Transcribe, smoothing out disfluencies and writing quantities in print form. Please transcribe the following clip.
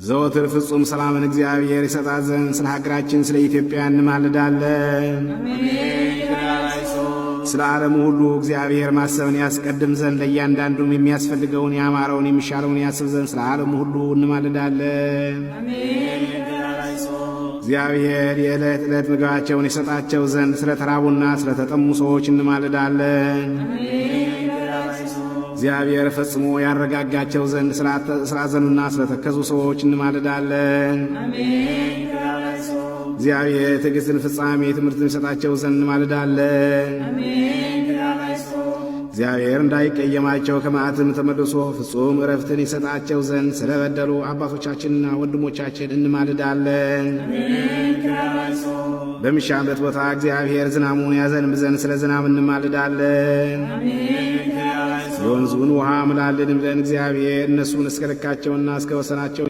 ዘወትር ፍጹም ሰላምን እግዚአብሔር ይሰጣት ዘንድ ስለ ሀገራችን ስለ ኢትዮጵያ እንማልዳለን። ስለ ዓለሙ ሁሉ እግዚአብሔር ማሰብን ያስቀድም ዘንድ ለእያንዳንዱም የሚያስፈልገውን ያማረውን የሚሻለውን ያስብ ዘንድ ስለ ዓለሙ ሁሉ እንማልዳለን። እግዚአብሔር የዕለት ዕለት ምግባቸውን ይሰጣቸው ዘንድ ስለ ተራቡና ስለ ተጠሙ ሰዎች እንማልዳለን። እግዚአብሔር ፈጽሞ ያረጋጋቸው ዘንድ ስላዘኑና ስለተከዙ ሰዎች እንማልዳለን። እግዚአብሔር ትዕግሥትን ፍጻሜ ትምህርትን ይሰጣቸው ዘንድ እንማልዳለን። እግዚአብሔር እንዳይቀየማቸው ከመዓትም ተመልሶ ፍጹም ዕረፍትን ይሰጣቸው ዘንድ ስለበደሉ አባቶቻችንና ወንድሞቻችን እንማልዳለን። በሚሻበት ቦታ እግዚአብሔር ዝናሙን ያዘንብ ዘንድ ስለ ዝናብ እንማልዳለን። የወንዙን ውሃ ምላልን ብለን እግዚአብሔር እነሱን እስከ ልካቸውና እስከ ወሰናቸው